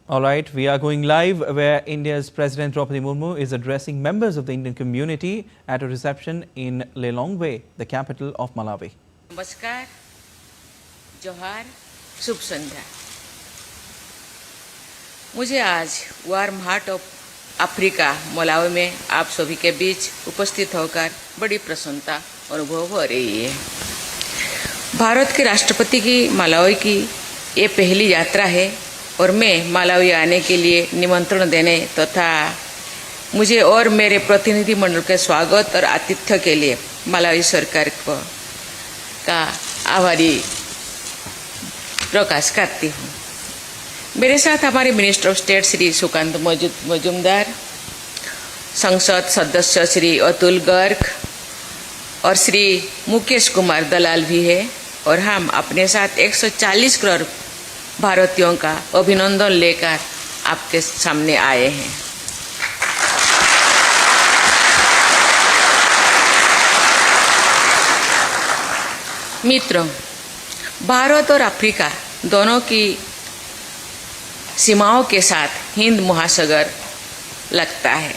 All right, we are going live where India's President Draupadi Murmu is addressing members of the Indian community at a reception in Lilongwe, the capital of Malawi. नमस्कार, जोहार, शुभ संध्या। मुझे आज warm heart of Africa Malawi में आप सभी के बीच उपस्थित होकर बड़ी प्रसन्नता अनुभव हो रही है। भारत के राष्ट्रपति की मलावी की ये पहली यात्रा है और मैं मलावी आने के लिए निमंत्रण देने तथा मुझे और मेरे प्रतिनिधि मंडल के स्वागत और आतिथ्य के लिए मलावी सरकार का आभारी प्रकाश करती हूँ। मेरे साथ हमारे minister of state Shri Sukanta Majumdar, संसद सदस्य श्री अतुल गर्ग और श्री मुकेश कुमार दलाल भी है और हम अपने साथ 140 करोड़ भारतीयों का अभिनंदन लेकर आपके सामने आए हैं। मित्रों, भारत और अफ्रीका दोनों की सीमाओं के साथ हिंद महासागर लगता है।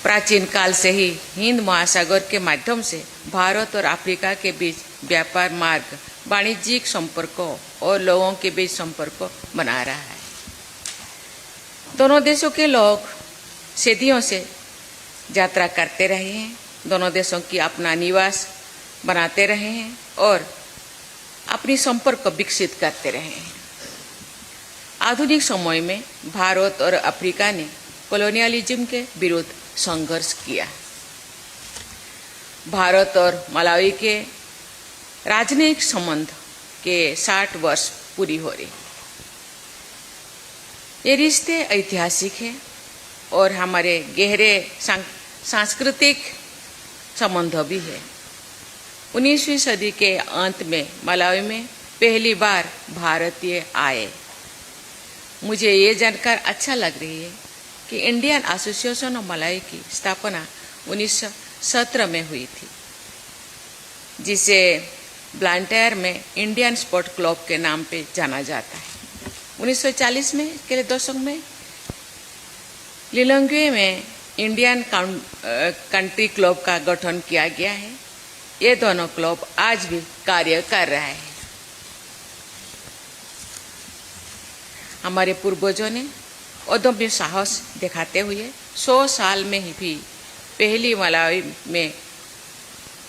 प्राचीन काल से ही हिंद महासागर के माध्यम से भारत और अफ्रीका के बीच व्यापार मार्ग, वाणिज्यिक संपर्कों और लोगों के बीच संपर्क बना रहा है। दोनों देशों के लोग सदियों से यात्रा करते रहे हैं, दोनों देशों की अपना निवास बनाते रहे हैं और अपनी संपर्क विकसित करते रहे हैं। आधुनिक समय में भारत और अफ्रीका ने कॉलोनियलिज्म के विरुद्ध संघर्ष किया। भारत और मलावी के राजनयिक संबंध के 60 वर्ष पूरी हो रही। ये रिश्ते ऐतिहासिक हैं और हमारे गहरे सांस्कृतिक संबंध भी है। 19वीं सदी के अंत में मलावी में पहली बार भारतीय आए। मुझे ये जानकर अच्छा लग रही है कि इंडियन एसोसिएशन ऑफ मलावी की स्थापना 1917 में हुई थी, जिसे ब्लांटायर में इंडियन स्पोर्ट क्लब के नाम पे जाना जाता है। 1940 में के दशक में लिलोंग्वे में इंडियन कंट्री क्लब का गठन किया गया है। ये दोनों क्लब आज भी कार्य कर रहा है। हमारे पूर्वजों ने अदम्य साहस दिखाते हुए 100 साल में ही भी पहली मलावी में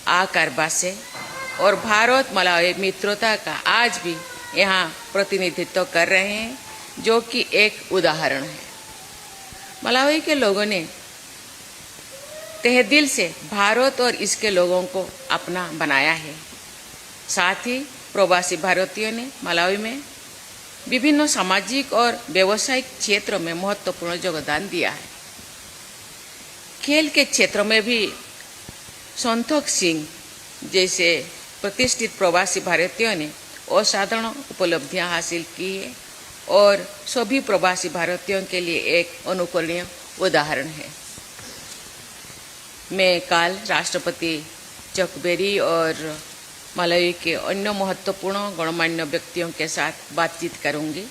आकर बसे और भारत मलावी मित्रता का आज भी यहाँ प्रतिनिधित्व कर रहे हैं, जो कि एक उदाहरण है। मलावी के लोगों ने तहे दिल से भारत और इसके लोगों को अपना बनाया है। साथ ही प्रवासी भारतीयों ने मलावी में विभिन्न सामाजिक और व्यावसायिक क्षेत्रों में महत्वपूर्ण योगदान दिया है। खेल के क्षेत्र में भी संतोख सिंह जैसे प्रतिष्ठित प्रवासी भारतीयों ने असाधारण उपलब्धियां हासिल की है और सभी प्रवासी भारतीयों के लिए एक अनुकरणीय उदाहरण है। मैं कल राष्ट्रपति चकबेरी और मलावी के अन्य महत्वपूर्ण गणमान्य व्यक्तियों के साथ बातचीत करूंगी।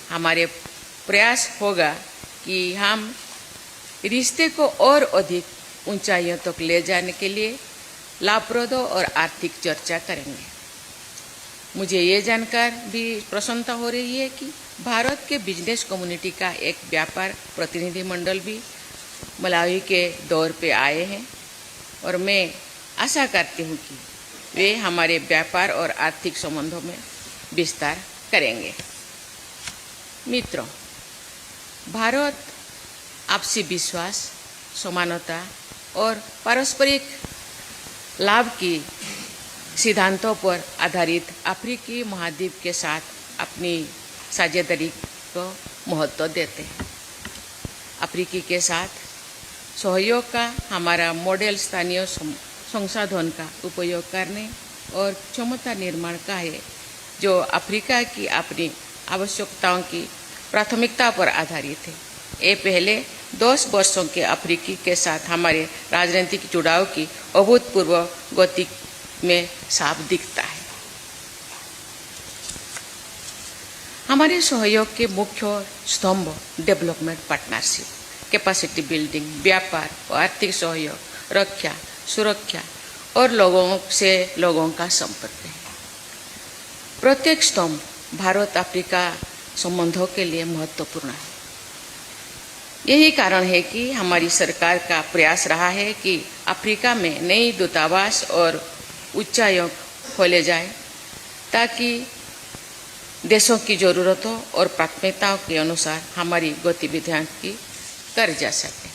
हमारे प्रयास होगा कि हम रिश्ते को और अधिक ऊंचाइयों तक ले जाने के लिए लाभप्रद और आर्थिक चर्चा करेंगे। मुझे ये जानकर भी प्रसन्नता हो रही है कि भारत के बिजनेस कम्युनिटी का एक व्यापार प्रतिनिधि मंडल भी मलावी के दौर पे आए हैं और मैं आशा करती हूँ कि वे हमारे व्यापार और आर्थिक संबंधों में विस्तार करेंगे। मित्रों, भारत आपसी विश्वास, समानता और पारस्परिक लाभ की सिद्धांतों पर आधारित अफ्रीकी महाद्वीप के साथ अपनी साझेदारी को महत्व देते हैं। अफ्रीकी के साथ सहयोग का हमारा मॉडल स्थानीय संसाधन का उपयोग करने और क्षमता निर्माण का है, जो अफ्रीका की अपनी आवश्यकताओं की प्राथमिकता पर आधारित है। ये पहले 10 वर्षों के अफ्रीकी के साथ हमारे राजनीतिक जुड़ाव की अभूतपूर्व गति में साफ दिखता है। हमारे सहयोग के मुख्य स्तंभ डेवलपमेंट पार्टनरशिप, कैपेसिटी बिल्डिंग, व्यापार और आर्थिक सहयोग, रक्षा, सुरक्षा और लोगों से लोगों का संपर्क है। प्रत्येक स्तंभ भारत अफ्रीका संबंधों के लिए महत्वपूर्ण है। यही कारण है कि हमारी सरकार का प्रयास रहा है कि अफ्रीका में नई दूतावास और उच्चायोग खोले जाए ताकि देशों की ज़रूरतों और प्राथमिकताओं के अनुसार हमारी गतिविधियां की कर जा सके।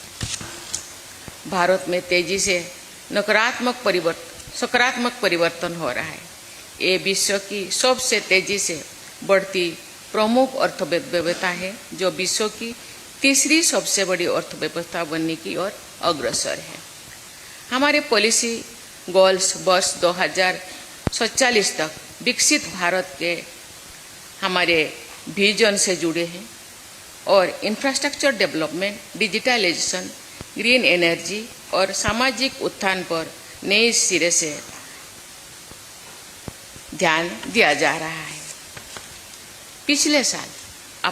भारत में तेजी से सकारात्मक परिवर्तन हो रहा है। ये विश्व की सबसे तेजी से बढ़ती प्रमुख अर्थव्यवस्था है, जो विश्व की तीसरी सबसे बड़ी अर्थव्यवस्था बनने की ओर अग्रसर है। हमारे पॉलिसी गोल्स वर्ष 2047 तक विकसित भारत के हमारे विजन से जुड़े हैं और infrastructure development, digitalization, green energy और सामाजिक उत्थान पर नए सिरे से ध्यान दिया जा रहा है। पिछले साल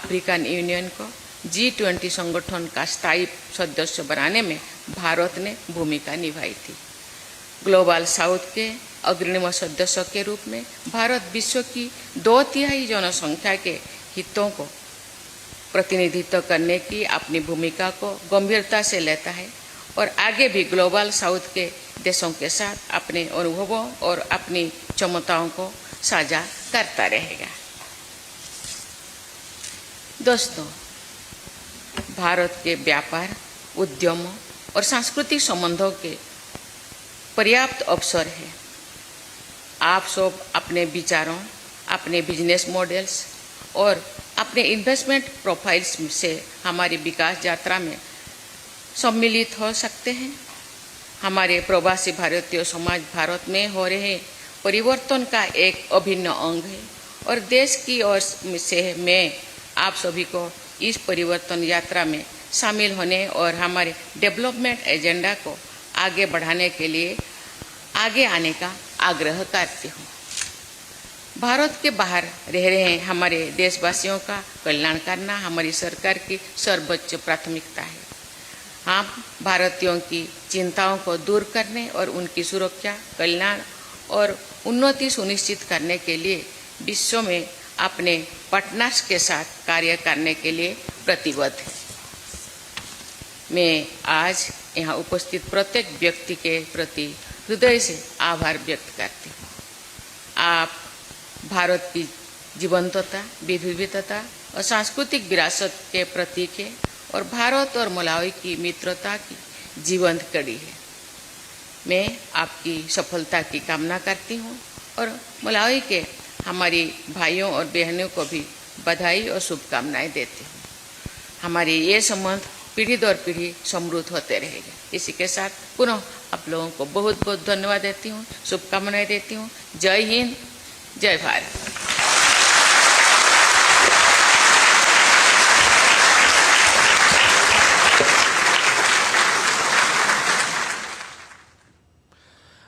अफ्रीकन यूनियन को G20 संगठन का स्थायी सदस्य बनाने में भारत ने भूमिका निभाई थी। ग्लोबल साउथ के अग्रणी सदस्य के रूप में भारत विश्व की 2/3 जनसंख्या के हितों को प्रतिनिधित्व करने की अपनी भूमिका को गंभीरता से लेता है और आगे भी ग्लोबल साउथ के देशों के साथ अपने अनुभवों और अपनी क्षमताओं को साझा करता रहेगा। दोस्तों, भारत के व्यापार, उद्यम और सांस्कृतिक संबंधों के पर्याप्त अवसर है। आप सब अपने विचारों, अपने बिजनेस मॉडल्स और अपने इन्वेस्टमेंट प्रोफाइल्स से हमारी विकास यात्रा में सम्मिलित हो सकते हैं। हमारे प्रवासी भारतीय समाज भारत में हो रहे परिवर्तन का एक अभिन्न अंग है और देश की ओर से मैं आप सभी को इस परिवर्तन यात्रा में शामिल होने और हमारे डेवलपमेंट एजेंडा को आगे बढ़ाने के लिए आगे आने का आग्रह करती हूँ। भारत के बाहर रह रहे हमारे देशवासियों का कल्याण करना हमारी सरकार की सर्वोच्च प्राथमिकता है। हम भारतीयों की चिंताओं को दूर करने और उनकी सुरक्षा, कल्याण और उन्नति सुनिश्चित करने के लिए विश्व में अपने पार्टनर्स के साथ कार्य करने के लिए प्रतिबद्ध है। मैं आज यहाँ उपस्थित प्रत्येक व्यक्ति के प्रति हृदय से आभार व्यक्त करती हूँ। आप भारत की जीवंतता, विविधता और सांस्कृतिक विरासत के प्रतीक है और भारत और मलावी की मित्रता की जीवंत कड़ी है। मैं आपकी सफलता की कामना करती हूँ और मलावी के हमारी भाइयों और बहनों को भी बधाई और शुभकामनाएं देती हूँ। हमारे ये संबंध पीढ़ी दर पीढ़ी समृद्ध होते रहेंगे। इसी के साथ पुनः आप लोगों को बहुत बहुत धन्यवाद देती हूँ, शुभकामनाएं देती हूँ। जय हिंद, जय Bharat.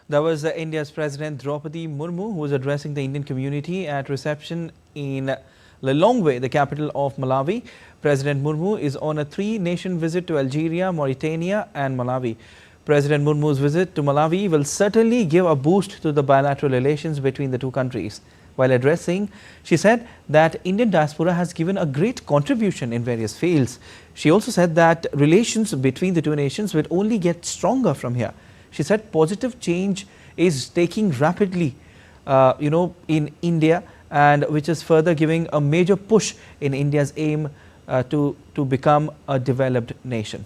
That was India's President Draupadi Murmu, who was addressing the Indian community at reception in Lilongwe, the capital of Malawi. President Murmu is on a 3-nation visit to Algeria, Mauritania and Malawi. President Murmu's visit to Malawi will certainly give a boost to the bilateral relations between the two countries. While addressing, she said that Indian diaspora has given a great contribution in various fields. She also said that relations between the two nations will only get stronger from here. She said positive change is taking rapidly, in India, and which is further giving a major push in India's aim to become a developed nation.